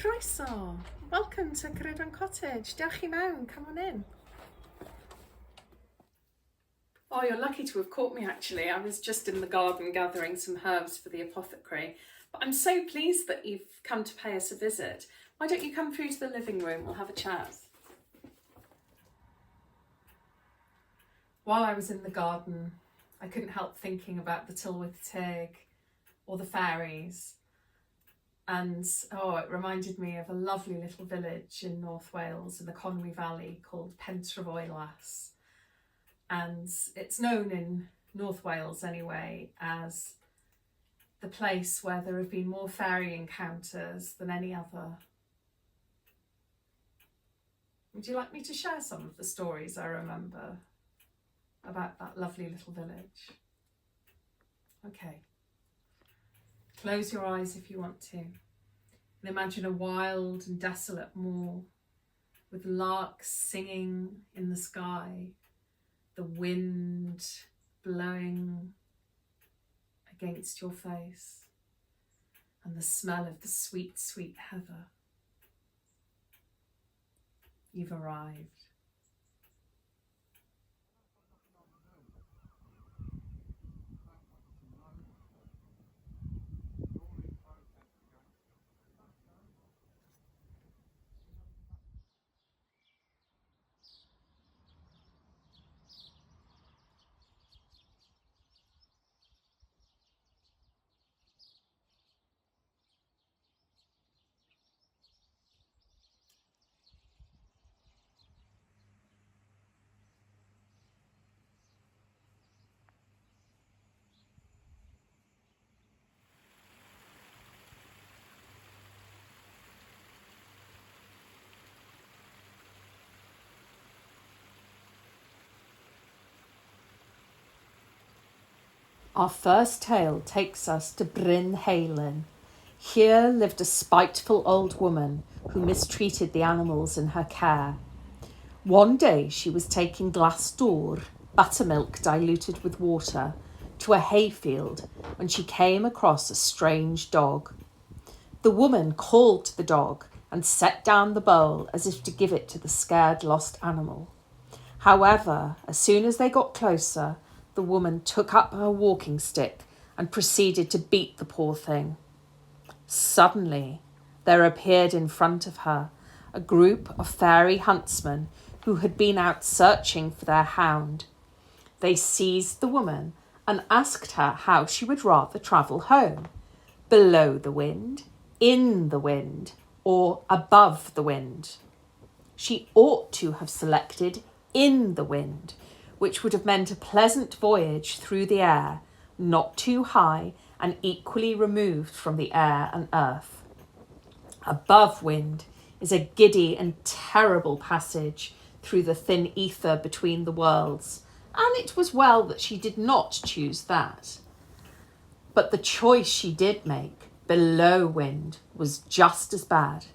Croeso. Welcome to Cottage. Diolch I mewn, come on in. Oh, you're lucky to have caught me actually. I was just in the garden gathering some herbs for the apothecary. But I'm so pleased that you've come to pay us a visit. Why don't you come through to the living room? We'll have a chat. While I was in the garden, I couldn't help thinking about the Tylwyth Teg or the fairies. And it reminded me of a lovely little village in North Wales in the Conwy Valley called Pentref. And it's known in North Wales anyway as the place where there have been more fairy encounters than any other. Would you like me to share some of the stories I remember about that lovely little village? Okay. Close your eyes if you want to. And imagine a wild and desolate moor with larks singing in the sky, the wind blowing against your face, and the smell of the sweet, sweet heather. You've arrived. Our first tale takes us to Bryn Helyn. Here lived a spiteful old woman who mistreated the animals in her care. One day she was taking glass dŵr, buttermilk diluted with water, to a hayfield when she came across a strange dog. The woman called to the dog and set down the bowl as if to give it to the scared lost animal. However, as soon as they got closer, the woman took up her walking stick and proceeded to beat the poor thing. Suddenly, there appeared in front of her a group of fairy huntsmen who had been out searching for their hound. They seized the woman and asked her how she would rather travel home, below the wind, in the wind, or above the wind. She ought to have selected in the wind, which would have meant a pleasant voyage through the air, not too high and equally removed from the air and earth. Above wind is a giddy and terrible passage through the thin ether between the worlds, and it was well that she did not choose that. But the choice she did make, below wind, was just as bad,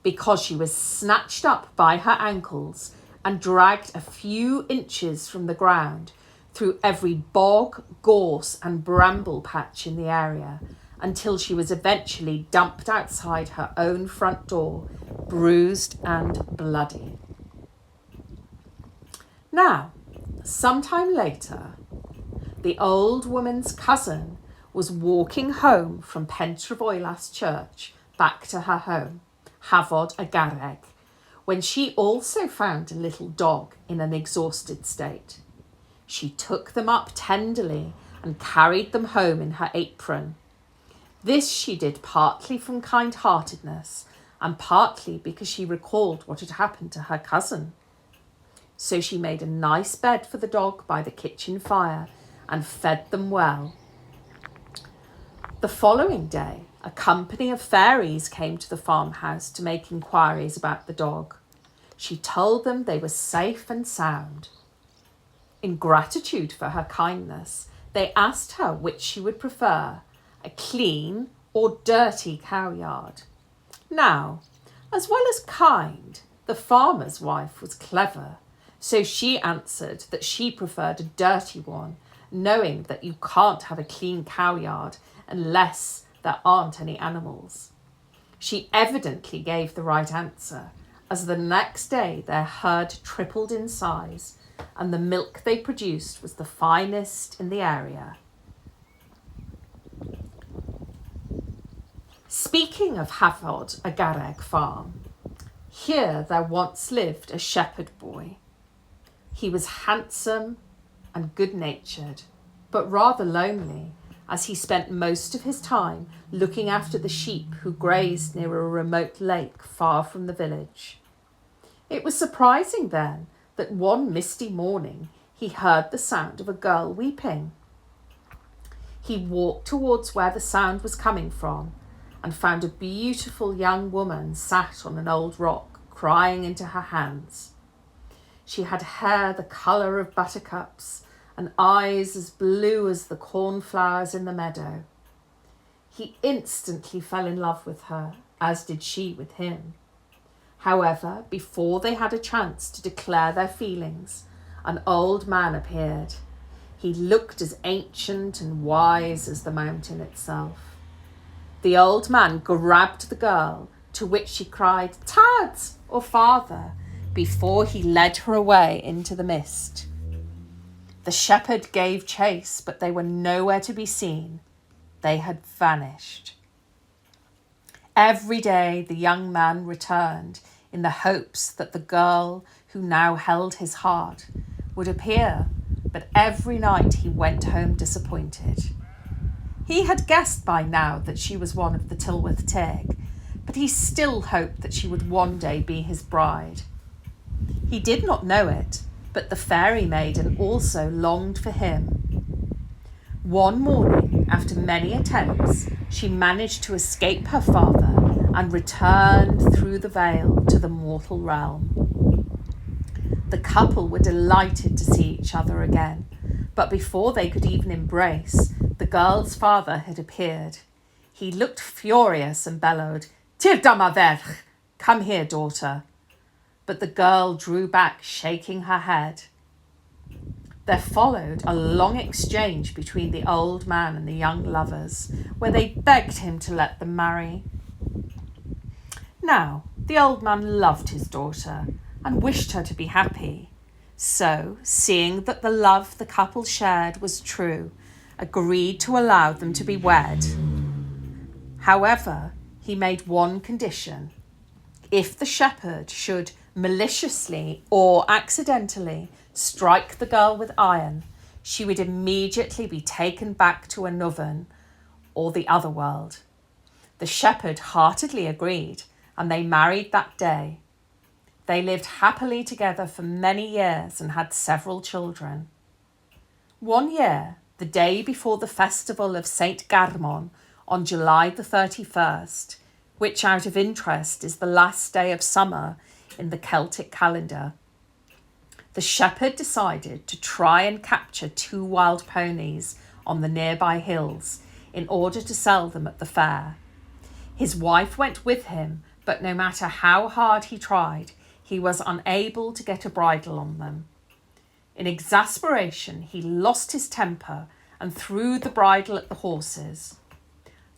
because she was snatched up by her ankles and dragged a few inches from the ground through every bog, gorse and bramble patch in the area until she was eventually dumped outside her own front door, bruised and bloody. Now, sometime later, the old woman's cousin was walking home from Pentref church back to her home, Hafod y Garreg, when she also found a little dog in an exhausted state. She took them up tenderly and carried them home in her apron. This she did partly from kind-heartedness and partly because she recalled what had happened to her cousin. So she made a nice bed for the dog by the kitchen fire and fed them well. The following day, a company of fairies came to the farmhouse to make inquiries about the dog. She told them they were safe and sound. In gratitude for her kindness, they asked her which she would prefer, a clean or dirty cowyard. Now, as well as kind, the farmer's wife was clever, so she answered that she preferred a dirty one, knowing that you can't have a clean cowyard unless there aren't any animals. She evidently gave the right answer, as the next day their herd tripled in size and the milk they produced was the finest in the area. Speaking of Hafod a Garreg farm, here there once lived a shepherd boy. He was handsome and good-natured, but rather lonely, as he spent most of his time looking after the sheep who grazed near a remote lake far from the village. It was surprising then that one misty morning he heard the sound of a girl weeping. He walked towards where the sound was coming from and found a beautiful young woman sat on an old rock, crying into her hands. She had hair the colour of buttercups and eyes as blue as the cornflowers in the meadow. He instantly fell in love with her, as did she with him. However, before they had a chance to declare their feelings, an old man appeared. He looked as ancient and wise as the mountain itself. The old man grabbed the girl, to which she cried, "Tad," or father, before he led her away into the mist. The shepherd gave chase, but they were nowhere to be seen. They had vanished. Every day the young man returned in the hopes that the girl who now held his heart would appear, but every night he went home disappointed. He had guessed by now that she was one of the Tylwyth Teg, but he still hoped that she would one day be his bride. He did not know it, but the fairy maiden also longed for him. One morning, after many attempts, she managed to escape her father and returned through the veil to the mortal realm. The couple were delighted to see each other again, but before they could even embrace, the girl's father had appeared. He looked furious and bellowed, "Tir dama ferch! Come here, daughter." But the girl drew back, shaking her head. There followed a long exchange between the old man and the young lovers, where they begged him to let them marry. Now, the old man loved his daughter and wished her to be happy. So, seeing that the love the couple shared was true, agreed to allow them to be wed. However, he made one condition. If the shepherd should maliciously or accidentally strike the girl with iron, she would immediately be taken back to a Nuven, or the other world. The shepherd heartily agreed, and they married that day. They lived happily together for many years and had several children. One year, the day before the festival of St. Garmon, on July the 31st, which out of interest is the last day of summer in the Celtic calendar, the shepherd decided to try and capture 2 wild ponies on the nearby hills in order to sell them at the fair. His wife went with him, but no matter how hard he tried, he was unable to get a bridle on them. In exasperation, he lost his temper and threw the bridle at the horses.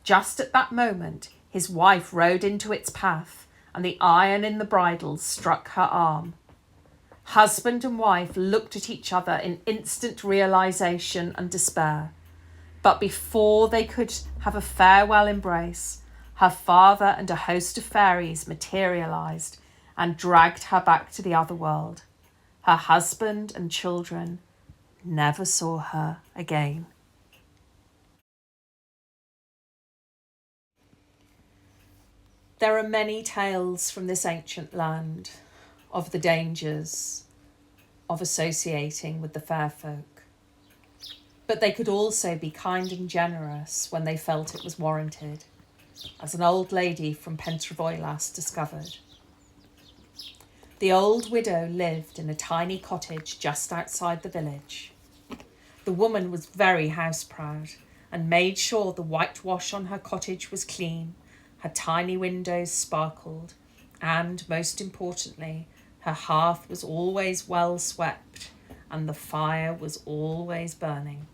Just at that moment, his wife rode into its path, and the iron in the bridle struck her arm. Husband and wife looked at each other in instant realization and despair. But before they could have a farewell embrace, her father and a host of fairies materialized and dragged her back to the other world. Her husband and children never saw her again. There are many tales from this ancient land of the dangers of associating with the fair folk. But they could also be kind and generous when they felt it was warranted, as an old lady from Pentravoilas discovered. The old widow lived in a tiny cottage just outside the village. The woman was very house-proud and made sure the whitewash on her cottage was clean, her tiny windows sparkled, and, most importantly, her hearth was always well swept and the fire was always burning.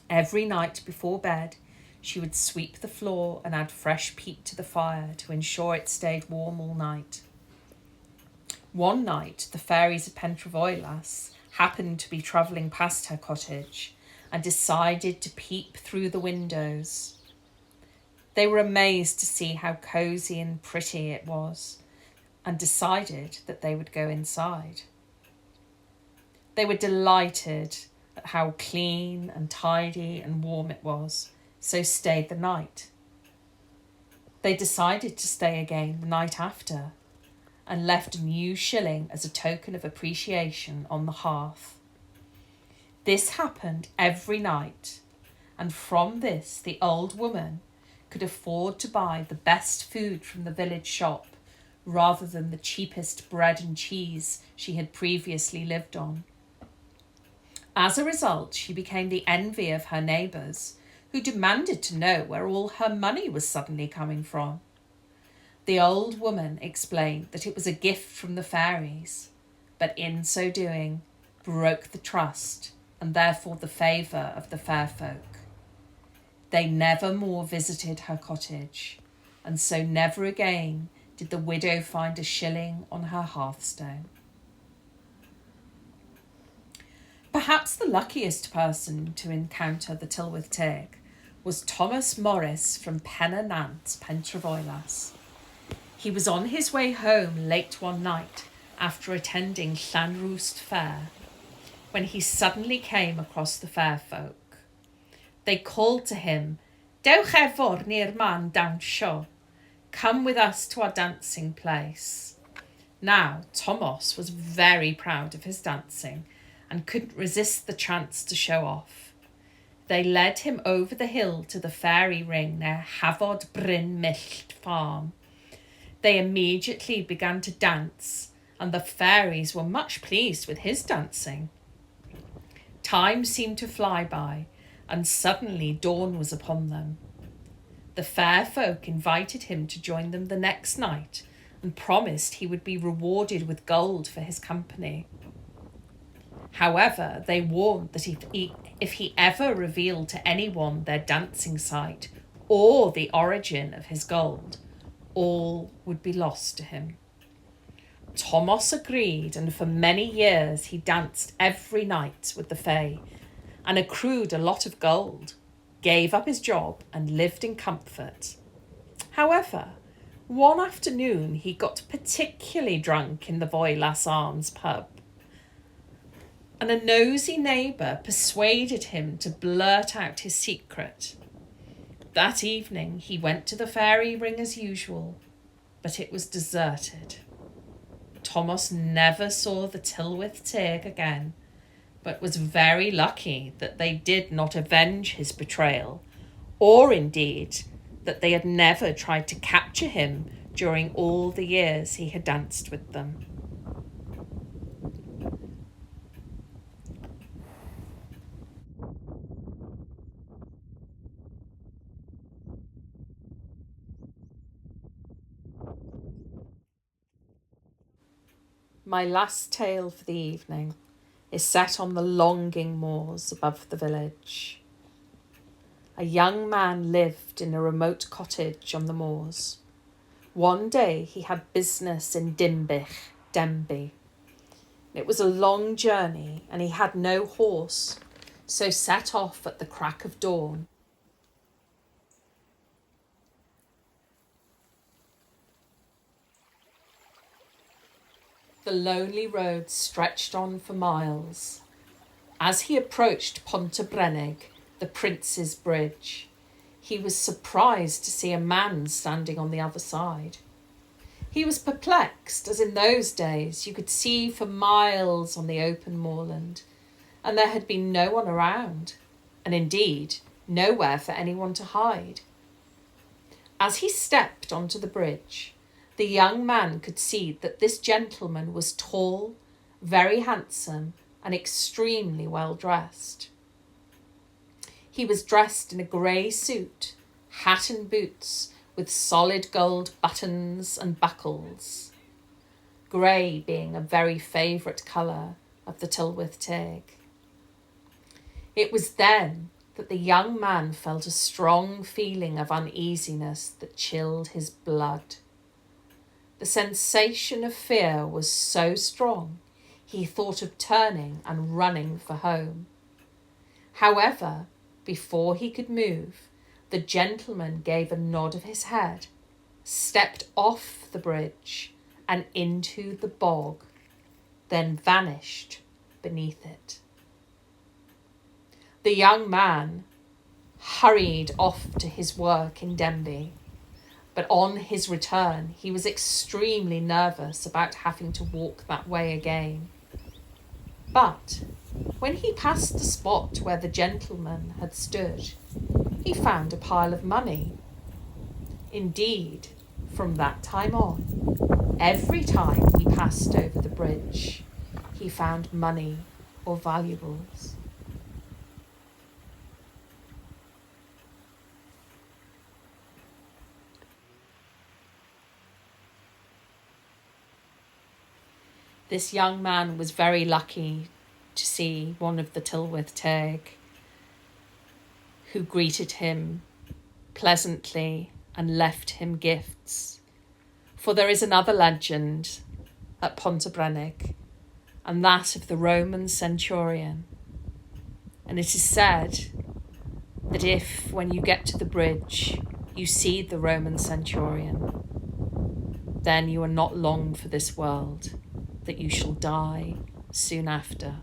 Every night before bed, She would sweep the floor and add fresh peat to the fire to ensure it stayed warm all night. One night, the fairies of Pentravoilas happened to be travelling past her cottage and decided to peep through the windows. They were amazed to see how cosy and pretty it was and decided that they would go inside. They were delighted at how clean and tidy and warm it was, so stayed the night. They decided to stay again the night after and left a new shilling as a token of appreciation on the hearth. This happened every night, and from this the old woman could afford to buy the best food from the village shop rather than the cheapest bread and cheese she had previously lived on. As a result, she became the envy of her neighbours, who demanded to know where all her money was suddenly coming from. The old woman explained that it was a gift from the fairies, but in so doing broke the trust and therefore the favour of the fair folk. They never more visited her cottage, and so never again did the widow find a shilling on her hearthstone. Perhaps the luckiest person to encounter the Tylwyth Teg was Thomas Morris from Pen-y-Nant, Pentravoilas. He was on his way home late one night after attending Llanrwst Fair, when he suddenly came across the fair folk. They called to him, "Dewch efo'r ni'r man dawnsio. Come with us to our dancing place." Now, Thomas was very proud of his dancing and couldn't resist the chance to show off. They led him over the hill to the fairy ring near Hafod Bryn Myllt farm. They immediately began to dance, and the fairies were much pleased with his dancing. Time seemed to fly by, and suddenly dawn was upon them. The fair folk invited him to join them the next night and promised he would be rewarded with gold for his company. However, they warned that if he ever revealed to anyone their dancing site or the origin of his gold, all would be lost to him. Thomas agreed, and for many years he danced every night with the Fae and accrued a lot of gold, gave up his job and lived in comfort. However, one afternoon he got particularly drunk in the Voilas Arms pub, and a nosy neighbour persuaded him to blurt out his secret. That evening he went to the fairy ring as usual, but it was deserted. Thomas never saw the Tylwyth Teg again, but was very lucky that they did not avenge his betrayal, or indeed that they had never tried to capture him during all the years he had danced with them. My last tale for the evening is set on the Longing Moors above the village. A young man lived in a remote cottage on the moors. One day he had business in Denby. It was a long journey and he had no horse, so set off at the crack of dawn. The lonely road stretched on for miles. As he approached Pontybrenneg, the Prince's Bridge, he was surprised to see a man standing on the other side. He was perplexed, as in those days you could see for miles on the open moorland, and there had been no one around, and indeed nowhere for anyone to hide. As he stepped onto the bridge, the young man could see that this gentleman was tall, very handsome, and extremely well dressed. He was dressed in a grey suit, hat and boots, with solid gold buttons and buckles, grey being a very favourite colour of the Tylwyth Teg. It was then that the young man felt a strong feeling of uneasiness that chilled his blood. The sensation of fear was so strong, he thought of turning and running for home. However, before he could move, the gentleman gave a nod of his head, stepped off the bridge and into the bog, then vanished beneath it. The young man hurried off to his work in Denby, but on his return he was extremely nervous about having to walk that way again. But when he passed the spot where the gentleman had stood, he found a pile of money. Indeed, from that time on, every time he passed over the bridge, he found money or valuables. This young man was very lucky to see one of the Tylwyth Teg, who greeted him pleasantly and left him gifts. For there is another legend at Pontybrenneg, and that of the Roman centurion. And it is said that if, when you get to the bridge, you see the Roman centurion, then you are not long for this world, that you shall die soon after.